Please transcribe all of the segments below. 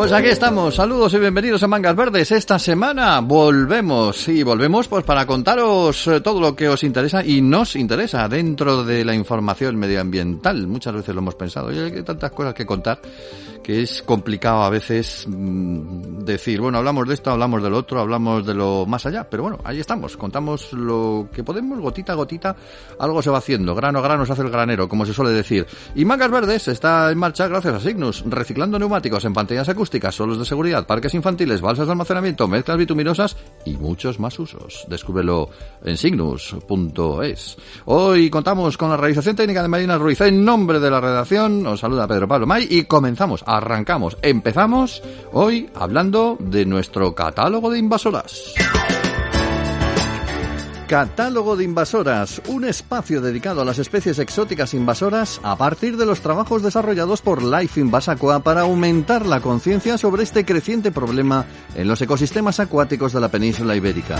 Pues aquí estamos, saludos y bienvenidos a Mangas Verdes. Esta semana volvemos pues para contaros todo lo que os interesa y nos interesa dentro de la información medioambiental. Muchas veces lo hemos pensado, y hay tantas cosas que contar que es complicado a veces decir, bueno, hablamos de esto, hablamos del otro, hablamos de lo más allá, pero bueno, ahí estamos, contamos lo que podemos, gotita a gotita, algo se va haciendo, grano a grano se hace el granero, como se suele decir. Y Mangas Verdes está en marcha gracias a Cygnus, reciclando neumáticos en pantallas acústicas, suelos de seguridad, parques infantiles, balsas de almacenamiento, mezclas bituminosas y muchos más usos. Descúbrelo en cygnus.es. Hoy contamos con la realización técnica de Marina Ruiz. En nombre de la redacción os saluda Pedro Pablo May y empezamos hoy hablando de nuestro catálogo de invasoras. Catálogo de invasoras, un espacio dedicado a las especies exóticas invasoras a partir de los trabajos desarrollados por Life Invasacua para aumentar la conciencia sobre este creciente problema en los ecosistemas acuáticos de la península ibérica.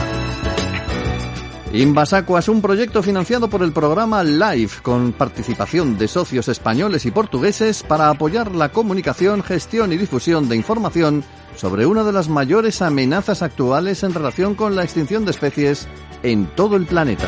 Invasacua es un proyecto financiado por el programa LIFE, con participación de socios españoles y portugueses para apoyar la comunicación, gestión y difusión de información sobre una de las mayores amenazas actuales en relación con la extinción de especies en todo el planeta.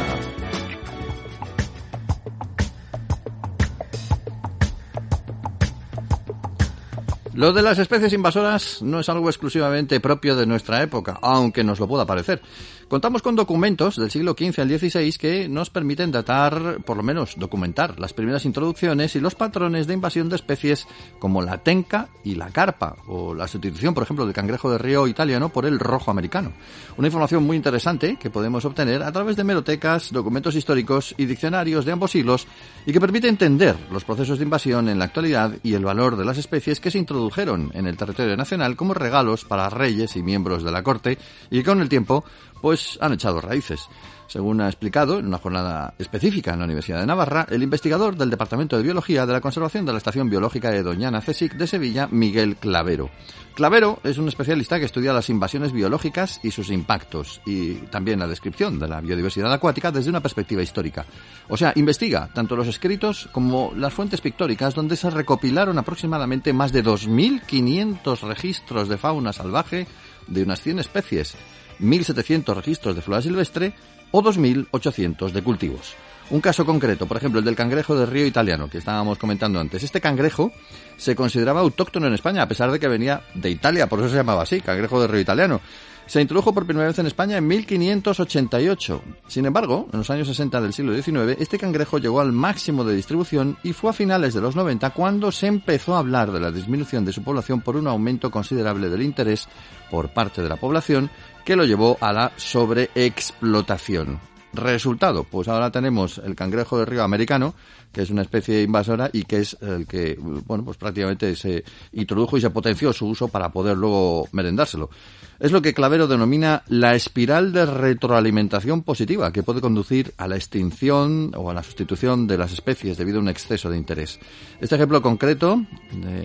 Lo de las especies invasoras no es algo exclusivamente propio de nuestra época, aunque nos lo pueda parecer. Contamos con documentos del siglo XV al XVI que nos permiten datar, por lo menos documentar, las primeras introducciones y los patrones de invasión de especies como la tenca y la carpa, o la sustitución, por ejemplo, del cangrejo de río italiano por el rojo americano. Una información muy interesante que podemos obtener a través de hemerotecas, documentos históricos y diccionarios de ambos siglos, y que permite entender los procesos de invasión en la actualidad y el valor de las especies que se introdujeron en el territorio nacional como regalos para reyes y miembros de la corte, y que con el tiempo pues han echado raíces. Según ha explicado en una jornada específica en la Universidad de Navarra, el investigador del Departamento de Biología de la Conservación de la Estación Biológica de Doñana CSIC de Sevilla, Miguel Clavero. Clavero es un especialista que estudia las invasiones biológicas y sus impactos, y también la descripción de la biodiversidad acuática desde una perspectiva histórica. O sea, investiga tanto los escritos como las fuentes pictóricas, donde se recopilaron aproximadamente más de 2.500 registros de fauna salvaje de unas 100 especies, 1.700 registros de flora silvestre o 2.800 de cultivos. Un caso concreto, por ejemplo, el del cangrejo de río italiano, que estábamos comentando antes. Este cangrejo se consideraba autóctono en España, a pesar de que venía de Italia, por eso se llamaba así, cangrejo de río italiano. Se introdujo por primera vez en España en 1588. Sin embargo, en los años 60 del siglo XIX, este cangrejo llegó al máximo de distribución y fue a finales de los 90 cuando se empezó a hablar de la disminución de su población por un aumento considerable del interés por parte de la población, que lo llevó a la sobreexplotación. Resultado, pues ahora tenemos el cangrejo de río americano, que es una especie invasora y que es el que, bueno, pues prácticamente se introdujo y se potenció su uso para poder luego merendárselo. Es lo que Clavero denomina la espiral de retroalimentación positiva, que puede conducir a la extinción o a la sustitución de las especies debido a un exceso de interés. Este ejemplo concreto,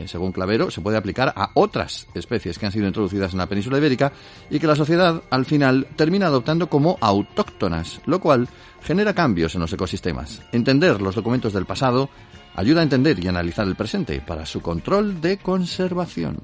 según Clavero, se puede aplicar a otras especies que han sido introducidas en la península ibérica y que la sociedad, al final, termina adoptando como autóctonas, lo cual genera cambios en los ecosistemas. Entender los documentos del pasado ayuda a entender y analizar el presente para su control de conservación.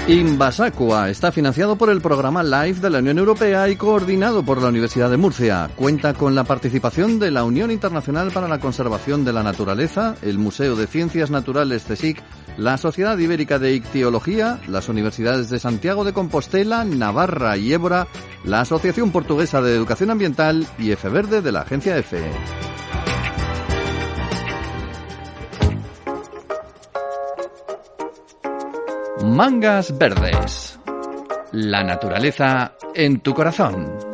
Invasacua está financiado por el programa LIFE de la Unión Europea y coordinado por la Universidad de Murcia. Cuenta con la participación de la Unión Internacional para la Conservación de la Naturaleza, el Museo de Ciencias Naturales CSIC, la Sociedad Ibérica de Ictiología, las Universidades de Santiago de Compostela, Navarra y Évora, la Asociación Portuguesa de Educación Ambiental y EFE-Verde de la agencia EFE. Mangas Verdes. La naturaleza en tu corazón.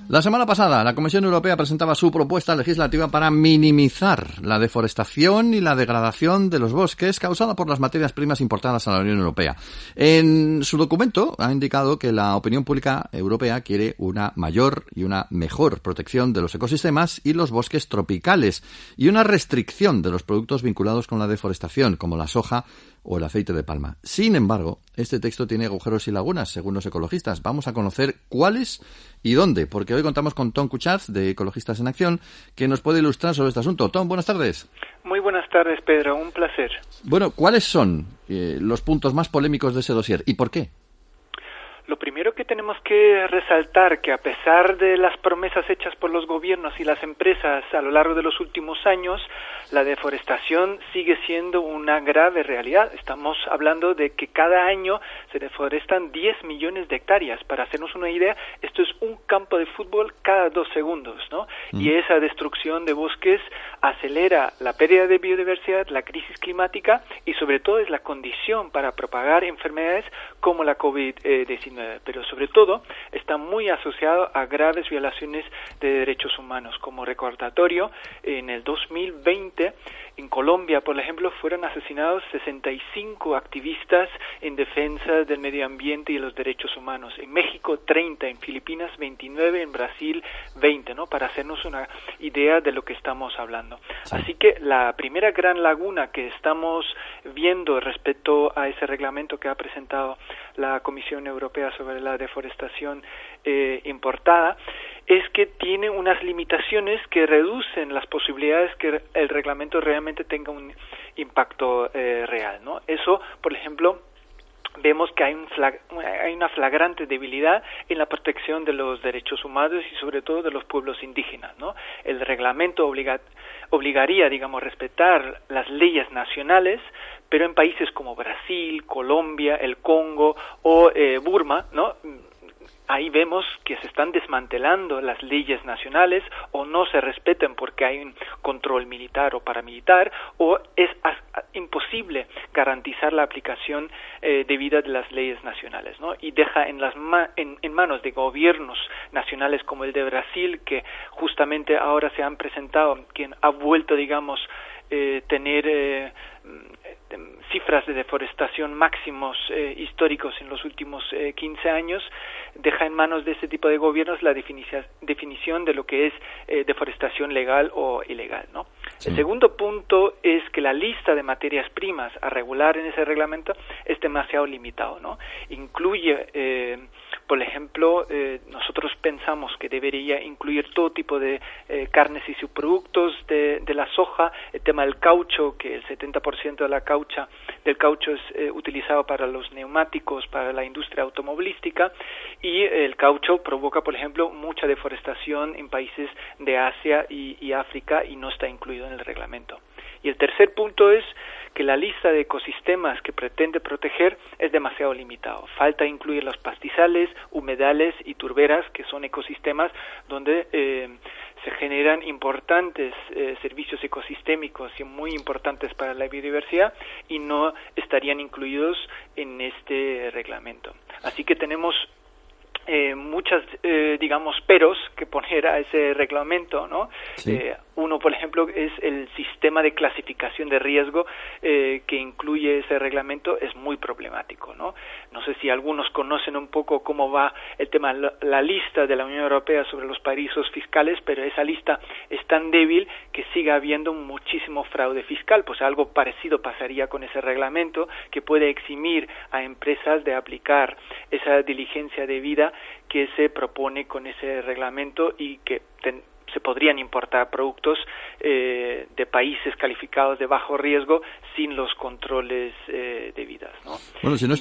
La semana pasada, la Comisión Europea presentaba su propuesta legislativa para minimizar la deforestación y la degradación de los bosques causada por las materias primas importadas a la Unión Europea. En su documento ha indicado que la opinión pública europea quiere una mayor y una mejor protección de los ecosistemas y los bosques tropicales y una restricción de los productos vinculados con la deforestación, como la soja o el aceite de palma. Sin embargo, este texto tiene agujeros y lagunas, según los ecologistas. Vamos a conocer cuáles y dónde, porque hoy contamos con Tom Kucharz, de Ecologistas en Acción, que nos puede ilustrar sobre este asunto. Tom, buenas tardes. Muy buenas tardes, Pedro. Un placer. Bueno, ¿cuáles son los puntos más polémicos de ese dossier y por qué? Lo primero que tenemos que resaltar que a pesar de las promesas hechas por los gobiernos y las empresas a lo largo de los últimos años, la deforestación sigue siendo una grave realidad. Estamos hablando de que cada año se deforestan 10 millones de hectáreas. Para hacernos una idea, esto es un campo de fútbol cada 2 segundos, ¿no? Y esa destrucción de bosques acelera la pérdida de biodiversidad, la crisis climática y sobre todo es la condición para propagar enfermedades como la COVID-19. Pero sobre todo está muy asociado a graves violaciones de derechos humanos. Como recordatorio, en el 2020 en Colombia, por ejemplo, fueron asesinados 65 activistas en defensa del medio ambiente y los derechos humanos. En México 30, en Filipinas 29, en Brasil 20, ¿no? Para hacernos una idea de lo que estamos hablando. Sí. Así que la primera gran laguna que estamos viendo respecto a ese reglamento que ha presentado la Comisión Europea sobre la deforestación importada es que tiene unas limitaciones que reducen las posibilidades que el reglamento realmente tenga un impacto real, ¿no? Eso, por ejemplo, vemos que hay una flagrante debilidad en la protección de los derechos humanos y sobre todo de los pueblos indígenas, ¿no? El reglamento obligaría, digamos, a respetar las leyes nacionales, pero en países como Brasil, Colombia, el Congo o Burma, ¿no? Ahí vemos que se están desmantelando las leyes nacionales o no se respetan porque hay un control militar o paramilitar o es imposible garantizar la aplicación debida de las leyes nacionales, ¿no? Y deja en manos de gobiernos nacionales como el de Brasil, que justamente ahora se han presentado, quien ha vuelto, digamos, tener cifras de deforestación máximos históricos en los últimos 15 años, deja en manos de este tipo de gobiernos la definición de lo que es deforestación legal o ilegal, ¿no? Sí. El segundo punto es que la lista de materias primas a regular en ese reglamento es demasiado limitado, ¿no? Incluye, por ejemplo, nosotros pensamos que debería incluir todo tipo de carnes y subproductos de la soja, el tema del caucho, que el 70% del caucho es utilizado para los neumáticos, para la industria automovilística, y el caucho provoca, por ejemplo, mucha deforestación en países de Asia y África y no está incluido en el reglamento. Y el tercer punto es que la lista de ecosistemas que pretende proteger es demasiado limitado. Falta incluir los pastizales, humedales y turberas, que son ecosistemas donde se generan importantes servicios ecosistémicos y muy importantes para la biodiversidad y no estarían incluidos en este reglamento. Así que tenemos muchas, digamos, peros que poner a ese reglamento, ¿no? Sí. Uno, por ejemplo, es el sistema de clasificación de riesgo que incluye ese reglamento, es muy problemático, ¿no? No sé si algunos conocen un poco cómo va el tema, la lista de la Unión Europea sobre los paraísos fiscales, pero esa lista es tan débil que sigue habiendo muchísimo fraude fiscal, pues algo parecido pasaría con ese reglamento que puede eximir a empresas de aplicar esa diligencia debida que se propone con ese reglamento y que se podrían importar productos de países calificados de bajo riesgo sin los controles debidos, ¿no? Bueno, si no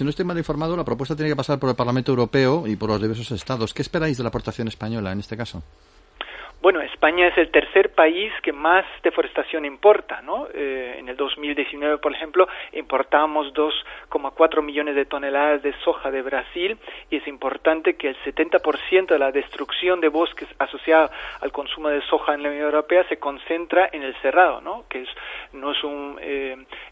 estoy mal informado, la propuesta tiene que pasar por el Parlamento Europeo y por los diversos estados. ¿Qué esperáis de la aportación española en este caso? Bueno, España es el tercer país que más deforestación importa, ¿no? En el 2019, por ejemplo, importamos 2,4 millones de toneladas de soja de Brasil y es importante que el 70% de la destrucción de bosques asociada al consumo de soja en la Unión Europea se concentra en el cerrado, ¿no? Que no es un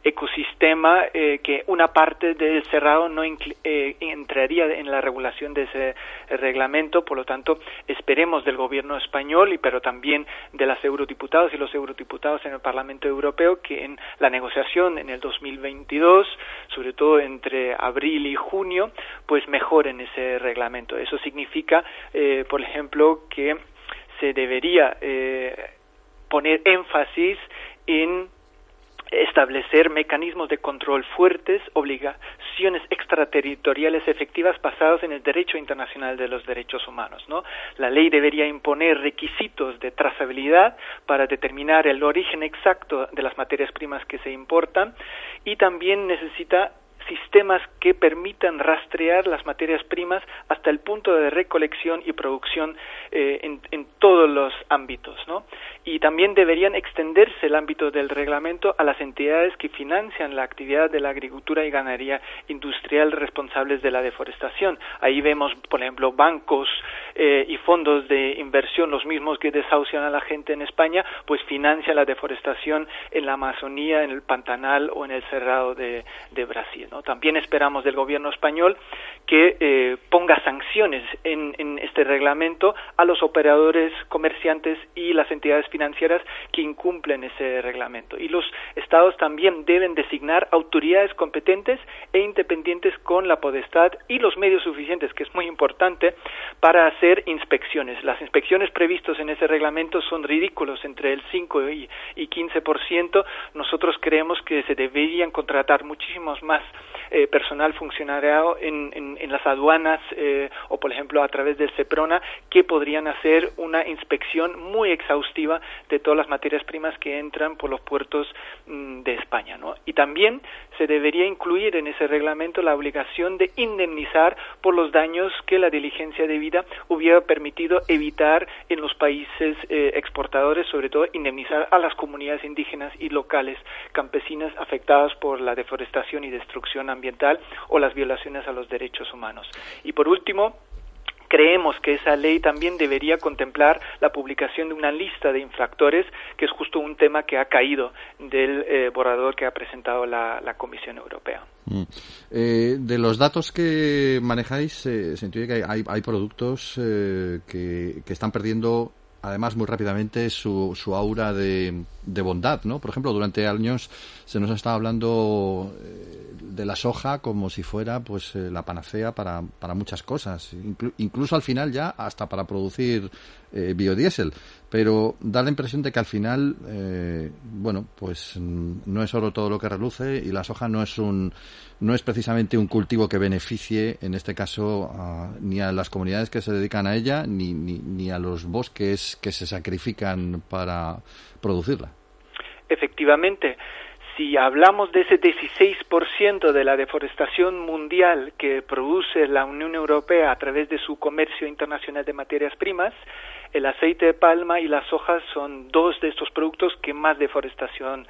ecosistema que una parte del cerrado no entraría en la regulación de ese reglamento, por lo tanto, esperemos del gobierno español pero también de las eurodiputadas y los eurodiputados en el Parlamento Europeo que en la negociación en el 2022, sobre todo entre abril y junio, pues mejoren ese reglamento. Eso significa, por ejemplo, que se debería poner énfasis en establecer mecanismos de control fuertes, obligaciones extraterritoriales efectivas basadas en el derecho internacional de los derechos humanos, ¿no? La ley debería imponer requisitos de trazabilidad para determinar el origen exacto de las materias primas que se importan, y también necesita sistemas que permitan rastrear las materias primas hasta el punto de recolección y producción en todos los ámbitos, ¿no? Y también deberían extenderse el ámbito del reglamento a las entidades que financian la actividad de la agricultura y ganadería industrial responsables de la deforestación. Ahí vemos, por ejemplo, bancos y fondos de inversión, los mismos que desahucian a la gente en España, pues financian la deforestación en la Amazonía, en el Pantanal o en el Cerrado de Brasil, ¿no? También esperamos del gobierno español que ponga sanciones en este reglamento a los operadores, comerciantes y las entidades financieras que incumplen ese reglamento. Y los estados también deben designar autoridades competentes e independientes con la potestad y los medios suficientes, que es muy importante, para hacer inspecciones. Las inspecciones previstas en ese reglamento son ridículos, entre el 5 y 15%. Nosotros creemos que se deberían contratar muchísimos más personal funcionariado en las aduanas o, por ejemplo, a través del SEPRONA, que podrían hacer una inspección muy exhaustiva de todas las materias primas que entran por los puertos de España, ¿no? Y también se debería incluir en ese reglamento la obligación de indemnizar por los daños que la diligencia debida hubiera permitido evitar en los países exportadores, sobre todo indemnizar a las comunidades indígenas y locales campesinas afectadas por la deforestación y destrucción ambiental o las violaciones a los derechos humanos. Y por último, creemos que esa ley también debería contemplar la publicación de una lista de infractores, que es justo un tema que ha caído del borrador que ha presentado la Comisión Europea. De los datos que manejáis, se entiende que hay productos que están perdiendo, además, muy rápidamente su aura de bondad, ¿no? Por ejemplo, durante años se nos ha estado hablando de la soja como si fuera pues la panacea para muchas cosas, incluso al final ya hasta para producir biodiesel, pero da la impresión de que al final pues no es oro todo lo que reluce, y la soja no es precisamente un cultivo que beneficie, en este caso, ni a las comunidades que se dedican a ella, ni a los bosques que se sacrifican para producirla. Efectivamente, si hablamos de ese 16% de la deforestación mundial que produce la Unión Europea a través de su comercio internacional de materias primas, el aceite de palma y las soja son dos de estos productos que más deforestación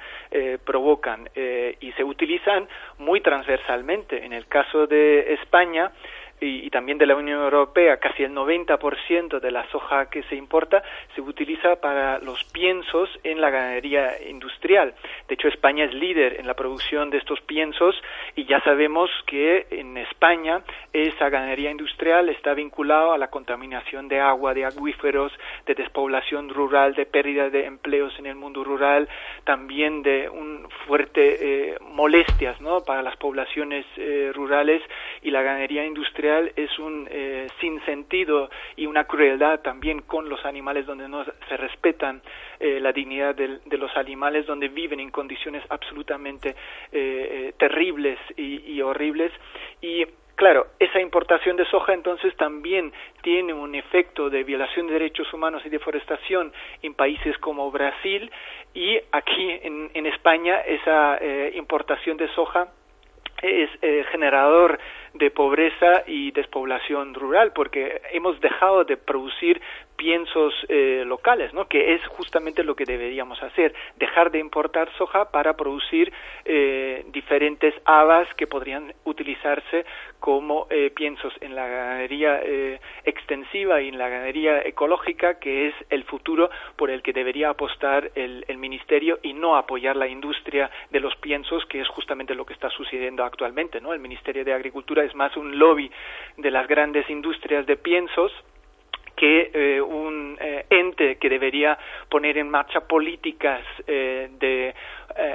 provocan y se utilizan muy transversalmente. En el caso de España y también de la Unión Europea, casi el 90% de la soja que se importa se utiliza para los piensos en la ganadería industrial. De hecho, España es líder en la producción de estos piensos, y ya sabemos que en España esa ganadería industrial está vinculada a la contaminación de agua, de acuíferos, de despoblación rural, de pérdida de empleos en el mundo rural, también de un fuerte molestias, ¿no?, para las poblaciones rurales, y la ganadería industrial es un sinsentido y una crueldad también con los animales, donde no se respetan la dignidad de los animales, donde viven en condiciones absolutamente terribles y horribles. Y claro, esa importación de soja entonces también tiene un efecto de violación de derechos humanos y deforestación en países como Brasil, y aquí en España esa importación de soja es generador de pobreza y despoblación rural, porque hemos dejado de producir piensos locales, ¿no?, que es justamente lo que deberíamos hacer, dejar de importar soja para producir diferentes habas que podrían utilizarse como piensos en la ganadería extensiva y en la ganadería ecológica, que es el futuro por el que debería apostar el Ministerio, y no apoyar la industria de los piensos, que es justamente lo que está sucediendo actualmente, ¿no? El Ministerio de Agricultura es más un lobby de las grandes industrias de piensos que un ente que debería poner en marcha políticas de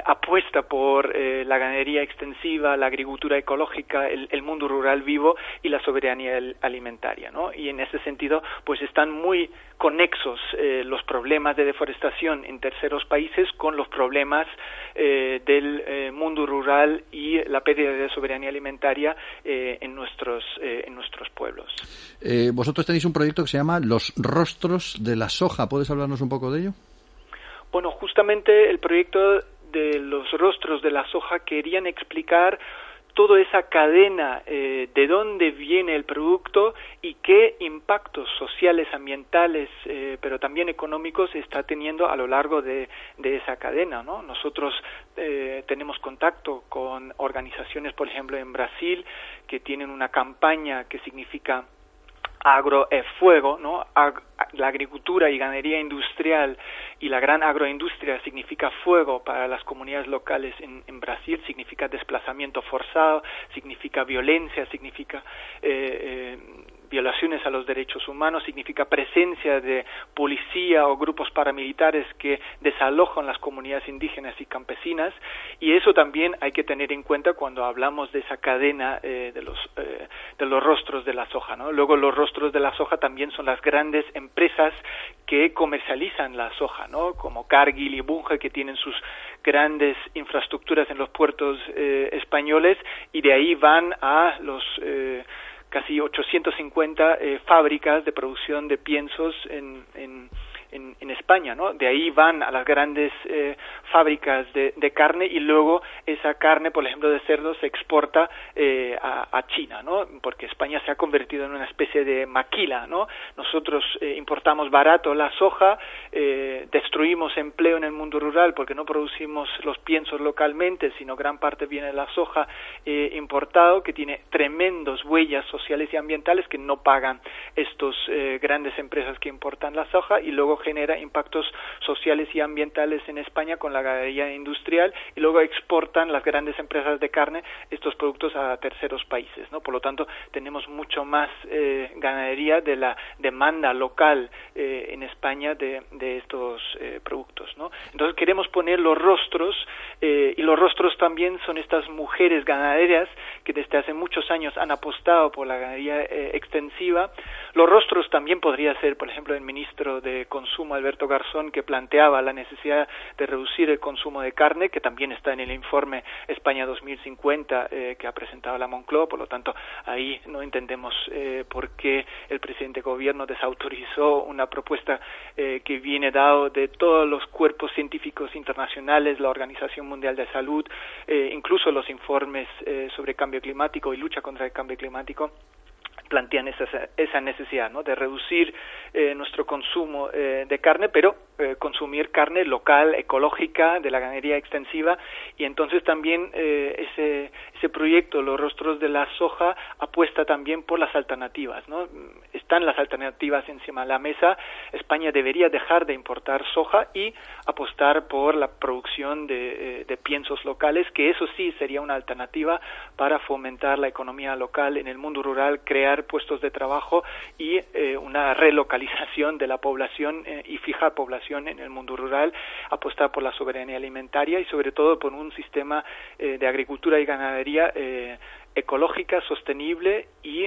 apuesta por la ganadería extensiva, la agricultura ecológica, el mundo rural vivo y la soberanía alimentaria, ¿no? Y en ese sentido, pues están muy conexos los problemas de deforestación en terceros países con los problemas del mundo rural y la pérdida de soberanía alimentaria en nuestros pueblos. Vosotros tenéis un proyecto que se llama Los Rostros de la Soja. ¿Puedes hablarnos un poco de ello? Bueno, justamente el proyecto de Los Rostros de la Soja querían explicar toda esa cadena de dónde viene el producto y qué impactos sociales, ambientales, pero también económicos está teniendo a lo largo de esa cadena, ¿no? Nosotros tenemos contacto con organizaciones, por ejemplo, en Brasil, que tienen una campaña que significa agro es fuego, ¿no? La agricultura y ganadería industrial y la gran agroindustria significa fuego para las comunidades locales en Brasil, significa desplazamiento forzado, significa violencia, significa violaciones a los derechos humanos, significa presencia de policía o grupos paramilitares que desalojan las comunidades indígenas y campesinas, y eso también hay que tener en cuenta cuando hablamos de esa cadena de los rostros de la soja, ¿no? Luego los rostros de la soja también son las grandes empresas que comercializan la soja, ¿no? Como Cargill y Bunge, que tienen sus grandes infraestructuras en los puertos españoles, y de ahí van a los casi 850 fábricas de producción de piensos en España, ¿no? De ahí van a las grandes fábricas de carne, y luego esa carne, por ejemplo, de cerdo se exporta a China, ¿no? Porque España se ha convertido en una especie de maquila, ¿no? Nosotros importamos barato la soja, destruimos empleo en el mundo rural porque no producimos los piensos localmente, sino gran parte viene de la soja importado, que tiene tremendos huellas sociales y ambientales que no pagan estos grandes empresas que importan la soja, y luego genera impactos sociales y ambientales en España con la ganadería industrial, y luego exportan las grandes empresas de carne estos productos a terceros países, ¿no? Por lo tanto, tenemos mucho más ganadería de la demanda local en España de estos productos, ¿no? Entonces queremos poner los rostros, y los rostros también son estas mujeres ganaderas que desde hace muchos años han apostado por la ganadería extensiva. Los rostros también podría ser, por ejemplo, el ministro de Consumo, Alberto Garzón, que planteaba la necesidad de reducir el consumo de carne, que también está en el informe España 2050 que ha presentado la Moncloa. Por lo tanto, ahí no entendemos por qué el presidente de gobierno desautorizó una propuesta que viene dado de todos los cuerpos científicos internacionales, la Organización Mundial de Salud, incluso los informes sobre cambio climático y lucha contra el cambio climático plantean esa necesidad, ¿no? De reducir nuestro consumo de carne, pero consumir carne local, ecológica, de la ganadería extensiva. Y entonces también ese proyecto, Los Rostros de la Soja, apuesta también por las alternativas, ¿no? Están las alternativas encima de la mesa. España debería dejar de importar soja y apostar por la producción de piensos locales, que eso sí sería una alternativa para fomentar la economía local en el mundo rural, crear puestos de trabajo y una relocalización de la población y fijar población en el mundo rural, apostar por la soberanía alimentaria y sobre todo por un sistema de agricultura y ganadería ecológica, sostenible y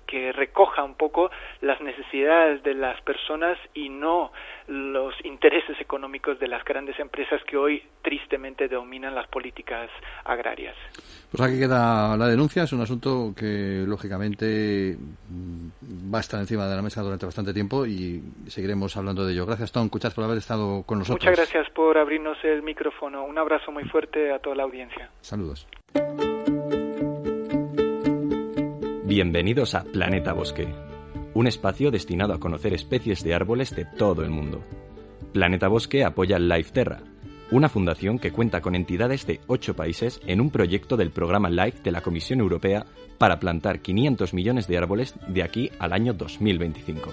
que recoja un poco las necesidades de las personas y no los intereses económicos de las grandes empresas que hoy tristemente dominan las políticas agrarias. Pues aquí queda la denuncia. Es un asunto que lógicamente va a estar encima de la mesa durante bastante tiempo y seguiremos hablando de ello. Gracias, Tom Cuchat, por haber estado con nosotros. Muchas gracias por abrirnos el micrófono. Un abrazo muy fuerte a toda la audiencia. Saludos. Bienvenidos a Planeta Bosque, un espacio destinado a conocer especies de árboles de todo el mundo. Planeta Bosque apoya Life Terra, una fundación que cuenta con entidades de 8 países en un proyecto del programa LIFE de la Comisión Europea para plantar 500 millones de árboles de aquí al año 2025.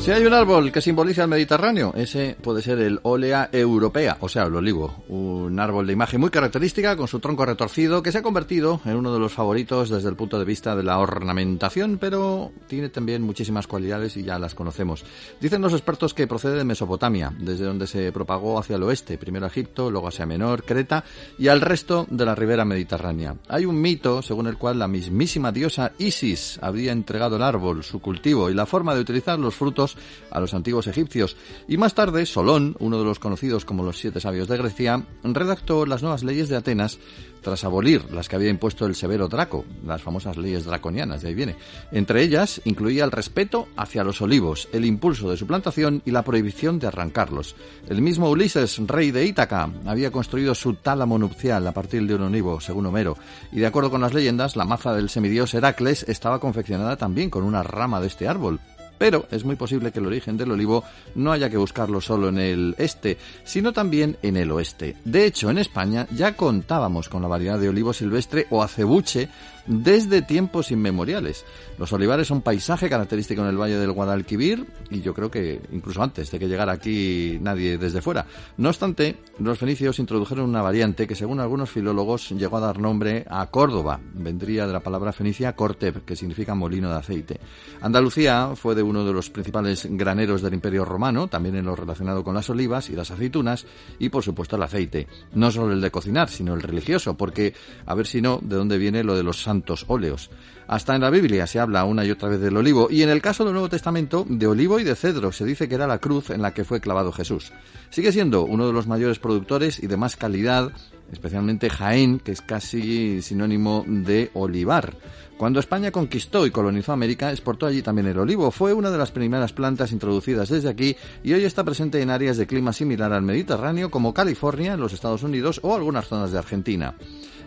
Si hay un árbol que simboliza el Mediterráneo, ese puede ser el Olea europea, o sea, el olivo. Un árbol de imagen muy característica, con su tronco retorcido, que se ha convertido en uno de los favoritos desde el punto de vista de la ornamentación, pero tiene también muchísimas cualidades y ya las conocemos. Dicen los expertos que procede de Mesopotamia, desde donde se propagó hacia el oeste, primero a Egipto, luego Asia Menor, Creta y al resto de la ribera mediterránea. Hay un mito según el cual la mismísima diosa Isis habría entregado el árbol, su cultivo y la forma de utilizar los frutos a los antiguos egipcios, y más tarde Solón, uno de los conocidos como los 7 sabios de Grecia, redactó las nuevas leyes de Atenas tras abolir las que había impuesto el severo Draco, las famosas leyes draconianas, de ahí viene. Entre ellas incluía el respeto hacia los olivos, el impulso de su plantación y la prohibición de arrancarlos. El mismo Ulises, rey de Ítaca, había construido su tálamo nupcial a partir de un olivo, según Homero, y de acuerdo con las leyendas, la maza del semidios Heracles estaba confeccionada también con una rama de este árbol. Pero es muy posible que el origen del olivo no haya que buscarlo solo en el este, sino también en el oeste. De hecho, en España ya contábamos con la variedad de olivo silvestre o acebuche desde tiempos inmemoriales. Los olivares son paisaje característico en el Valle del Guadalquivir y yo creo que incluso antes de que llegara aquí nadie desde fuera. No obstante, los fenicios introdujeron una variante que según algunos filólogos llegó a dar nombre a Córdoba. Vendría de la palabra fenicia corteb, que significa molino de aceite. Andalucía fue de uno de los principales graneros del Imperio Romano, también en lo relacionado con las olivas y las aceitunas y por supuesto el aceite. No solo el de cocinar, sino el religioso, porque a ver si no, ¿de dónde viene lo de los santos óleos? Hasta en la Biblia se habla una y otra vez del olivo, y en el caso del Nuevo Testamento, de olivo y de cedro. Se dice que era la cruz en la que fue clavado Jesús. Sigue siendo uno de los mayores productores y de más calidad, especialmente Jaén, que es casi sinónimo de olivar. Cuando España conquistó y colonizó América, exportó allí también el olivo. Fue una de las primeras plantas introducidas desde aquí y hoy está presente en áreas de clima similar al Mediterráneo, como California, en los Estados Unidos o algunas zonas de Argentina.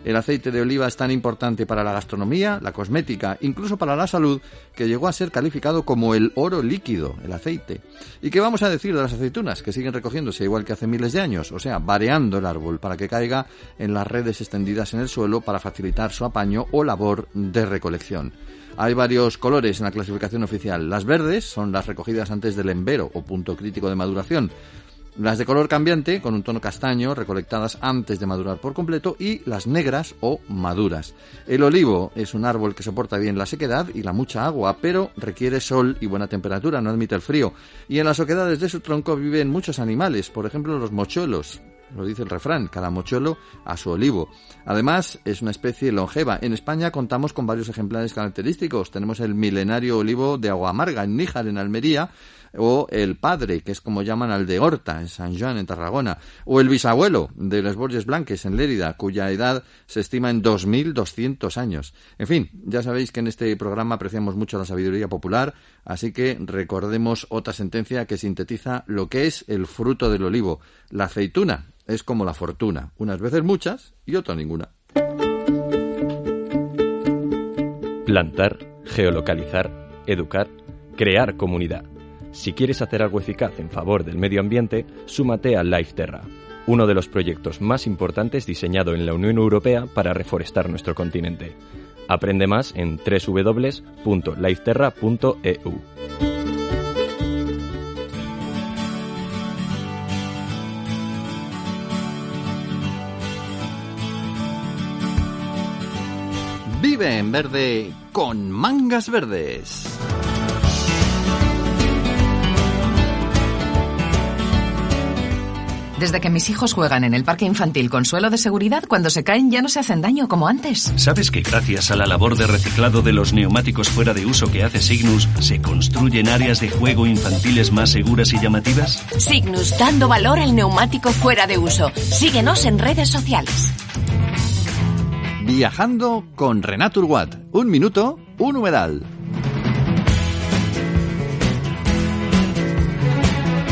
El aceite de oliva es tan importante para la gastronomía, la cosmética, incluso para la salud, que llegó a ser calificado como el oro líquido, el aceite. ¿Y qué vamos a decir de las aceitunas, que siguen recogiéndose igual que hace miles de años? O sea, vareando el árbol para que caiga en las redes extendidas en el suelo para facilitar su apaño o labor de recolección. Hay varios colores en la clasificación oficial. Las verdes son las recogidas antes del embero o punto crítico de maduración. Las de color cambiante, con un tono castaño, recolectadas antes de madurar por completo, y las negras o maduras. El olivo es un árbol que soporta bien la sequedad y la mucha agua, pero requiere sol y buena temperatura, no admite el frío. Y en las oquedades de su tronco viven muchos animales, por ejemplo los mochuelos. Lo dice el refrán, cada mochuelo a su olivo. Además, es una especie longeva. En España contamos con varios ejemplares característicos. Tenemos el milenario olivo de Agua Amarga, en Níjar, en Almería, o el padre, que es como llaman al de Horta, en Sant Joan, en Tarragona, o el bisabuelo de Les Borges Blanques, en Lérida, cuya edad se estima en 2.200 años. En fin, ya sabéis que en este programa apreciamos mucho la sabiduría popular, así que recordemos otra sentencia que sintetiza lo que es el fruto del olivo. La aceituna es como la fortuna, unas veces muchas y otras ninguna. Plantar, geolocalizar, educar, crear comunidad. Si quieres hacer algo eficaz en favor del medio ambiente, súmate a LifeTerra, uno de los proyectos más importantes diseñado en la Unión Europea para reforestar nuestro continente. Aprende más en www.lifeterra.eu. Vive en verde con Mangas Verdes. Desde que mis hijos juegan en el parque infantil con suelo de seguridad, cuando se caen ya no se hacen daño como antes. ¿Sabes que gracias a la labor de reciclado de los neumáticos fuera de uso que hace Signus, se construyen áreas de juego infantiles más seguras y llamativas? Signus, dando valor al neumático fuera de uso. Síguenos en redes sociales. Viajando con Renato Urguat. 1 minuto, un humedal.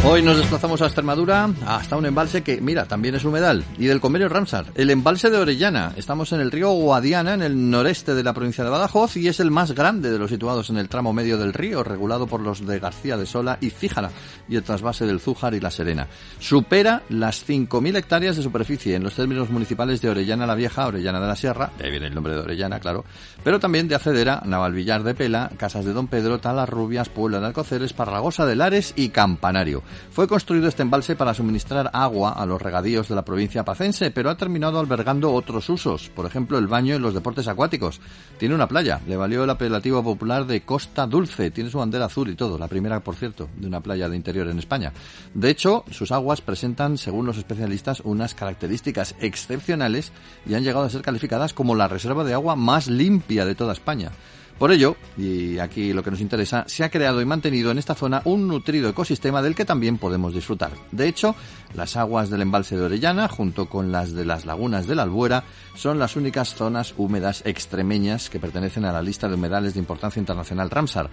Hoy nos desplazamos a Extremadura, hasta un embalse que, mira, también es humedal, y del convenio Ramsar, el embalse de Orellana. Estamos en el río Guadiana, en el noreste de la provincia de Badajoz, y es el más grande de los situados en el tramo medio del río, regulado por los de García de Sola y Cíjara, y el trasvase del Zújar y la Serena. Supera las 5.000 hectáreas de superficie en los términos municipales de Orellana la Vieja, Orellana de la Sierra, de ahí viene el nombre de Orellana, claro, pero también de Acedera, Navalvillar de Pela, Casas de Don Pedro, Talarrubias, Puebla de Alcoceres, Parragosa de Lares y Campanario. Fue construido este embalse para suministrar agua a los regadíos de la provincia pacense, pero ha terminado albergando otros usos, por ejemplo el baño en los deportes acuáticos. Tiene una playa, le valió el apelativo popular de Costa Dulce, tiene su bandera azul y todo, la primera, por cierto, de una playa de interior en España. De hecho, sus aguas presentan, según los especialistas, unas características excepcionales y han llegado a ser calificadas como la reserva de agua más limpia de toda España. Por ello, y aquí lo que nos interesa, se ha creado y mantenido en esta zona un nutrido ecosistema del que también podemos disfrutar. De hecho, las aguas del embalse de Orellana, junto con las de las lagunas de la Albuera, son las únicas zonas húmedas extremeñas que pertenecen a la lista de humedales de importancia internacional Ramsar.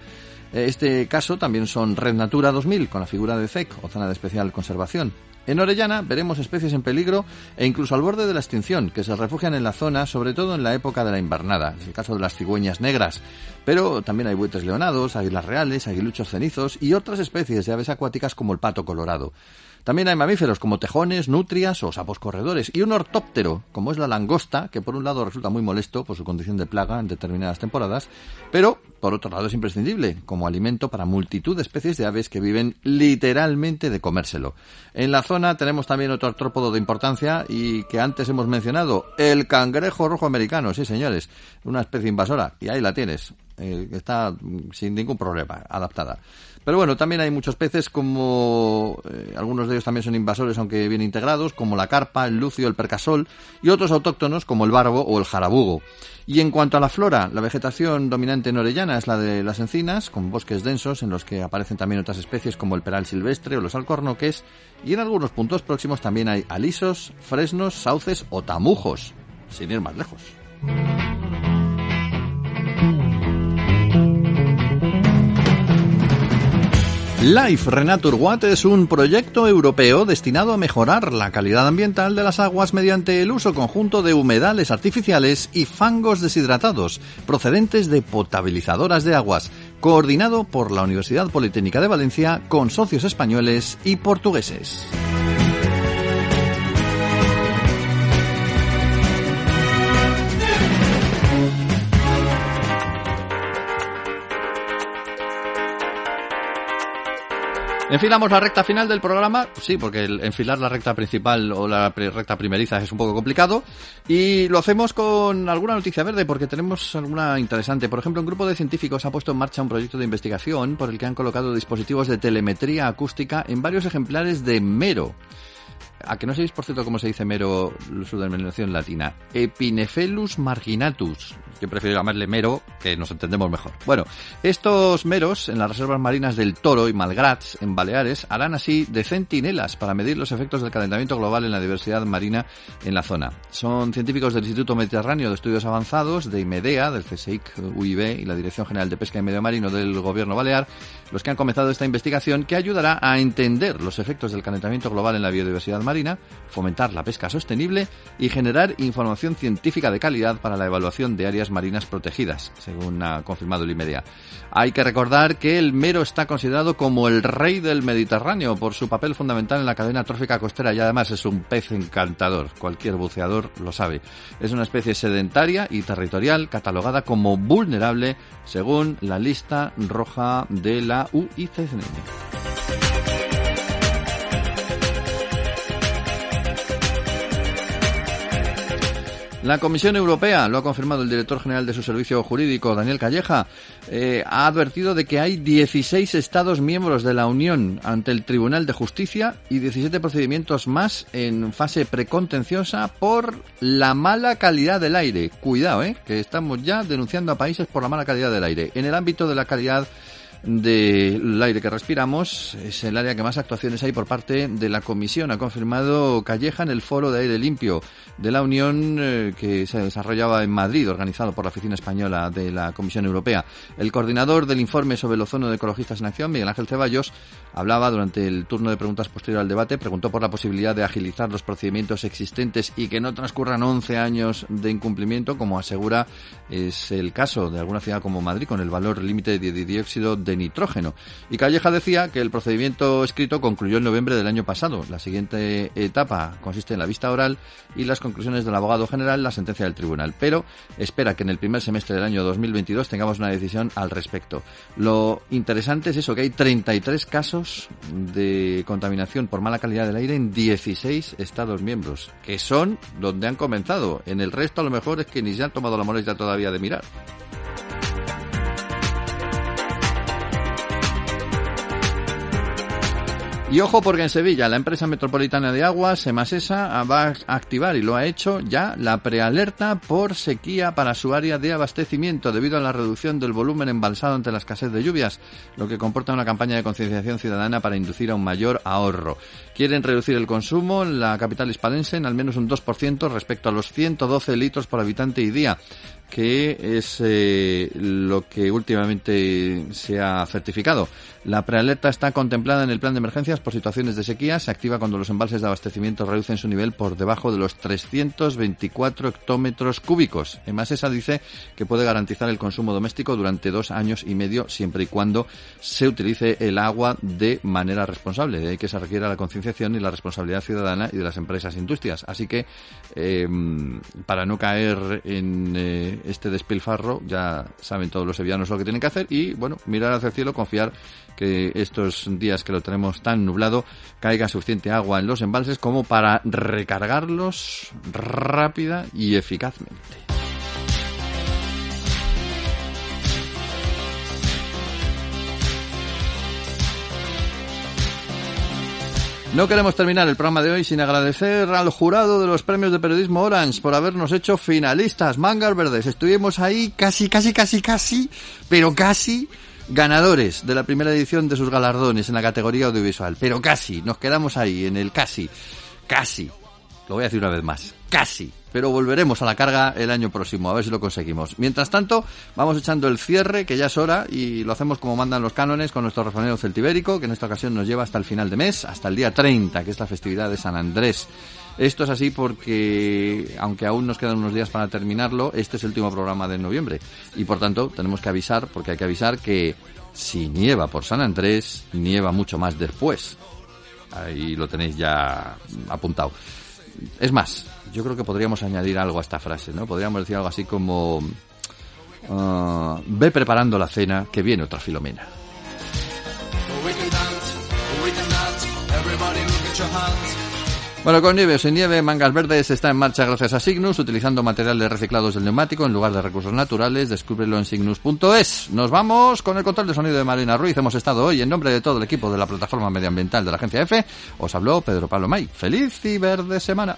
Este caso también son Red Natura 2000, con la figura de CEC, o Zona de Especial Conservación. En Orellana veremos especies en peligro e incluso al borde de la extinción, que se refugian en la zona, sobre todo en la época de la invernada. Es el caso de las cigüeñas negras. Pero también hay buitres leonados, águilas reales, aguiluchos cenizos y otras especies de aves acuáticas como el pato colorado. También hay mamíferos como tejones, nutrias o sapos corredores y un ortóptero, como es la langosta, que por un lado resulta muy molesto por su condición de plaga en determinadas temporadas, pero por otro lado es imprescindible como alimento para multitud de especies de aves que viven literalmente de comérselo. En la zona tenemos también otro artrópodo de importancia y que antes hemos mencionado, el cangrejo rojo americano, sí señores, una especie invasora, y ahí la tienes, está sin ningún problema, adaptada. Pero bueno, también hay muchos peces como algunos de ellos también son invasores aunque bien integrados, como la carpa, el lucio, el percasol y otros autóctonos como el barbo o el jarabugo. Y en cuanto a la flora, la vegetación dominante en Orellana es la de las encinas, con bosques densos en los que aparecen también otras especies como el peral silvestre o los alcornoques, y en algunos puntos próximos también hay alisos, fresnos, sauces o tamujos, sin ir más lejos. Life Renature Watt es un proyecto europeo destinado a mejorar la calidad ambiental de las aguas mediante el uso conjunto de humedales artificiales y fangos deshidratados procedentes de potabilizadoras de aguas, coordinado por la Universidad Politécnica de Valencia con socios españoles y portugueses. Enfilamos la recta final del programa, sí, porque enfilar la recta principal o la recta primeriza es un poco complicado, y lo hacemos con alguna noticia verde, porque tenemos alguna interesante. Por ejemplo, un grupo de científicos ha puesto en marcha un proyecto de investigación por el que han colocado dispositivos de telemetría acústica en varios ejemplares de mero. A que no sabéis, por cierto, cómo se dice mero, su denominación latina. Epinephelus marginatus. Yo prefiero llamarle mero, que nos entendemos mejor. Bueno, estos meros en las reservas marinas del Toro y Malgrats, en Baleares, harán así de centinelas para medir los efectos del calentamiento global en la diversidad marina en la zona. Son científicos del Instituto Mediterráneo de Estudios Avanzados, de IMEDEA, del CSIC UIB y la Dirección General de Pesca y Medio Marino del Gobierno Balear, los que han comenzado esta investigación que ayudará a entender los efectos del calentamiento global en la biodiversidad marina, fomentar la pesca sostenible y generar información científica de calidad para la evaluación de áreas marinas protegidas, según ha confirmado el IMEDEA. Hay que recordar que el mero está considerado como el rey del Mediterráneo por su papel fundamental en la cadena trófica costera y además es un pez encantador, cualquier buceador lo sabe. Es una especie sedentaria y territorial catalogada como vulnerable según la lista roja de la UICN. La Comisión Europea, lo ha confirmado el director general de su servicio jurídico, Daniel Calleja, ha advertido de que hay 16 Estados miembros de la Unión ante el Tribunal de Justicia y 17 procedimientos más en fase precontenciosa por la mala calidad del aire. Cuidado, que estamos ya denunciando a países por la mala calidad del aire. En el ámbito de la calidad del aire que respiramos. Es el área que más actuaciones hay por parte de la Comisión. Ha confirmado Calleja en el Foro de Aire Limpio de la Unión que se desarrollaba en Madrid, organizado por la Oficina Española de la Comisión Europea. El coordinador del informe sobre el ozono de Ecologistas en Acción, Miguel Ángel Ceballos, hablaba durante el turno de preguntas posterior al debate, preguntó por la posibilidad de agilizar los procedimientos existentes y que no transcurran 11 años de incumplimiento, como asegura es el caso de alguna ciudad como Madrid, con el valor límite de dióxido de nitrógeno. Y Calleja decía que el procedimiento escrito concluyó en noviembre del año pasado. La siguiente etapa consiste en la vista oral y las conclusiones del abogado general, la sentencia del tribunal. Pero espera que en el primer semestre del año 2022 tengamos una decisión al respecto. Lo interesante es eso, que hay 33 casos de contaminación por mala calidad del aire en 16 Estados miembros, que son donde han comenzado. En el resto a lo mejor es que ni se han tomado la molestia todavía de mirar. Y ojo, porque en Sevilla la empresa metropolitana de aguas, Emasesa, va a activar, y lo ha hecho ya, la prealerta por sequía para su área de abastecimiento debido a la reducción del volumen embalsado ante la escasez de lluvias, lo que comporta una campaña de concienciación ciudadana para inducir a un mayor ahorro. Quieren reducir el consumo en la capital hispalense en al menos un 2% respecto a los 112 litros por habitante y día, que es lo que últimamente se ha certificado. La prealerta está contemplada en el plan de emergencias por situaciones de sequía. Se activa cuando los embalses de abastecimiento reducen su nivel por debajo de los 324 hectómetros cúbicos. Emasesa dice que puede garantizar el consumo doméstico durante 2 años y medio, siempre y cuando se utilice el agua de manera responsable. De ahí que se requiera la concienciación y la responsabilidad ciudadana y de las empresas e industrias. Así que, para no caer en este despilfarro, ya saben todos los sevillanos lo que tienen que hacer y, bueno, mirar hacia el cielo, confiar que estos días que lo tenemos tan nublado caiga suficiente agua en los embalses como para recargarlos rápida y eficazmente. No queremos terminar el programa de hoy sin agradecer al jurado de los premios de periodismo Orange por habernos hecho finalistas. Mangas Verdes, estuvimos ahí casi, pero casi ganadores de la primera edición de sus galardones en la categoría audiovisual. Pero casi, nos quedamos ahí en el casi. Lo voy a decir una vez más, casi. Pero volveremos a la carga el año próximo, a ver si lo conseguimos. Mientras tanto, vamos echando el cierre, que ya es hora, y lo hacemos como mandan los cánones con nuestro refranero celtibérico, que en esta ocasión nos lleva hasta el final de mes, hasta el día 30, que es la festividad de San Andrés. Esto es así porque, aunque aún nos quedan unos días para terminarlo, este es el último programa de noviembre. Y por tanto, tenemos que avisar, porque hay que avisar que si nieva por San Andrés, nieva mucho más después. Ahí lo tenéis ya apuntado. Es más, yo creo que podríamos añadir algo a esta frase, ¿no? Podríamos decir algo así como ve preparando la cena, que viene otra Filomena. Bueno, con nieve o sin nieve, Mangas Verdes está en marcha gracias a Signus, utilizando materiales reciclados del neumático en lugar de recursos naturales. Descúbrelo en signus.es. Nos vamos con el control de sonido de Marina Ruiz. Hemos estado hoy en nombre de todo el equipo de la plataforma medioambiental de la Agencia EFE. Os habló Pedro Pablo May. ¡Feliz y verde semana!